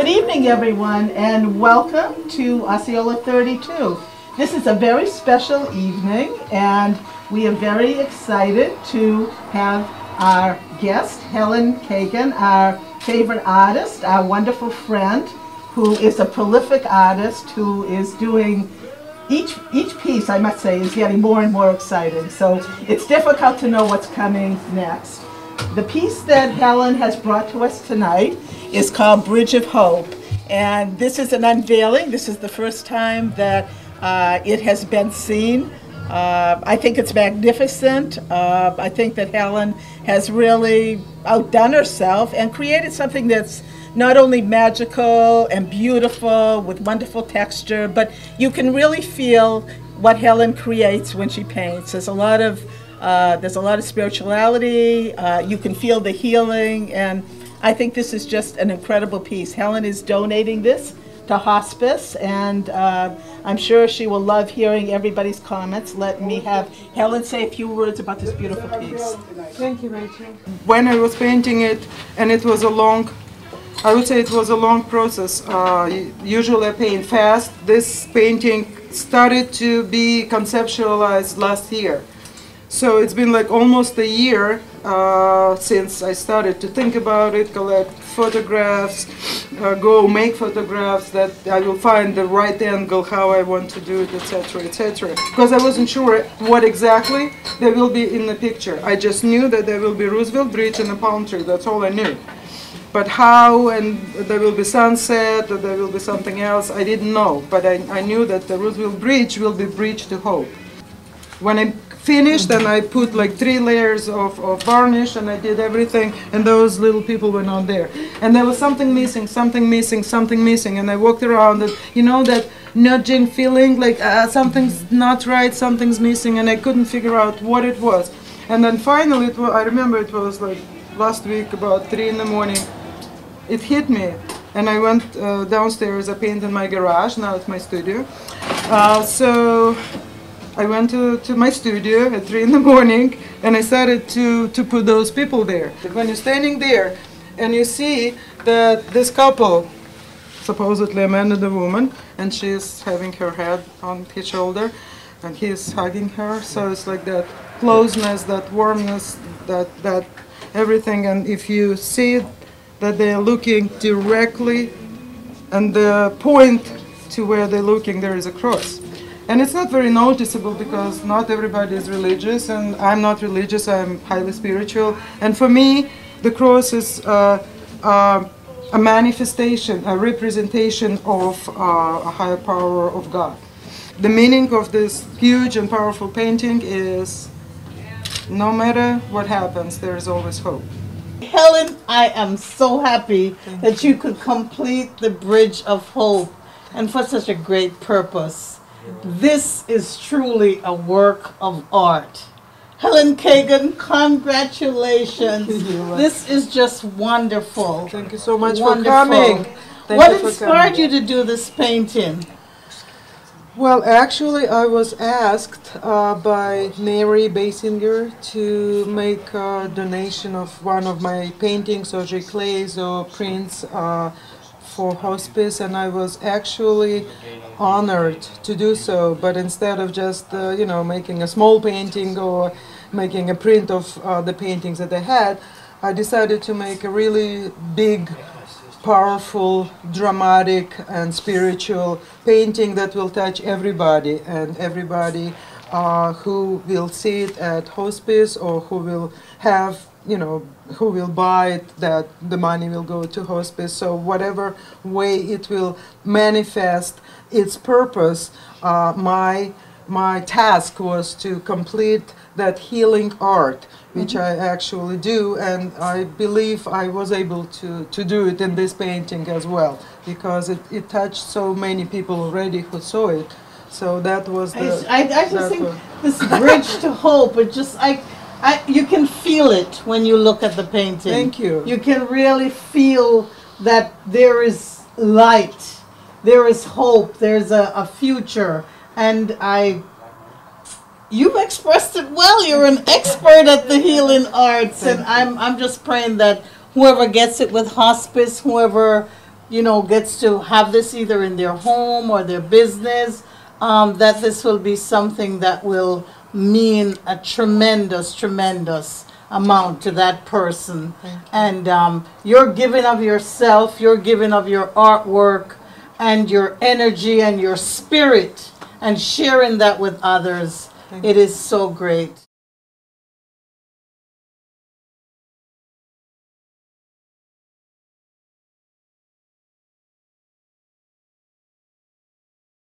evening, everyone, and welcome to Osceola32. This is a very special evening, and we are very excited to have our guest, Helen Kagan, our favorite artist, our wonderful friend, who is a prolific artist who is doing each piece, I must say, is getting more and more exciting. So it's difficult to know what's coming next. The piece that Helen has brought to us tonight is called Bridge of Hope. And this is an unveiling. This is the first time that it has been seen. I think it's magnificent. I think that Helen has really outdone herself and created something that's not only magical and beautiful with wonderful texture, but you can really feel what Helen creates when she paints. There's a lot of spirituality. You can feel the healing, and I think this is just an incredible piece. Helen is donating this to hospice, and I'm sure she will love hearing everybody's comments. Let me have Helen say a few words about this beautiful piece. Thank you, Rachel. When I was painting it, and it was I would say it was a long process. Usually I paint fast. This painting started to be conceptualized last year. So it's been like almost a year since I started to think about it, collect photographs, go make photographs that I will find the right angle, how I want to do it, etc., etc. Because I wasn't sure what exactly there will be in the picture. I just knew that there will be Roosevelt Bridge and a palm tree. That's all I knew. But how, and there will be sunset, or there will be something else, I didn't know. But I knew that the Roosevelt Bridge will be Bridge to Hope. When I finished, and I put like 3 layers of varnish, and I did everything, and those little people went on there. And there was something missing, something missing, something missing, and I walked around, and you know that nudging feeling, like something's not right, something's missing, and I couldn't figure out what it was. And then finally, I remember it was like last week, about 3 in the morning, it hit me, and I went downstairs. I painted in my garage, now it's my studio. So I went to my studio at 3 in the morning, and I started to put those people there. When you're standing there and you see that this couple, supposedly a man and a woman, and she's having her head on his shoulder, and he's hugging her, so it's like that closeness, that warmness, that everything. And if you see that they're looking directly, and the point to where they're looking, there is a cross. And it's not very noticeable because not everybody is religious, and I'm not religious, I'm highly spiritual. And for me, the cross is a manifestation, a representation of a higher power of God. The meaning of this huge and powerful painting is, no matter what happens, there is always hope. Helen, I am so happy that you could complete the Bridge of Hope, and for such a great purpose. This is truly a work of art. Helen Kagan, congratulations. This is just wonderful. Thank you so much for coming. What inspired you to do this painting? Well, actually, I was asked by Mary Basinger to make a donation of one of my paintings, or clays or prints, for hospice, and I was actually honored to do so. But instead of just making a small painting or making a print of the paintings that I had, I decided to make a really big, powerful, dramatic and spiritual painting that will touch everybody, and everybody who will see it at hospice, or who will have, who will buy it, that the money will go to hospice. So whatever way it will manifest its purpose, my task was to complete that healing art, which I actually do, and I believe I was able to do it in this painting as well, because it touched so many people already who saw it. So that was the... I just think this bridge to hope, it just, you can feel it when you look at the painting. Thank you. You can really feel that there is light, there is hope, there's a future, and you've expressed it well. You're an expert at the healing arts, and I'm just praying that whoever gets it with hospice, whoever you know, gets to have this either in their home or their business, that this will be something that will mean a tremendous, tremendous amount to that person. And you're giving of yourself, you're giving of your artwork and your energy and your spirit and sharing that with others. It is so great.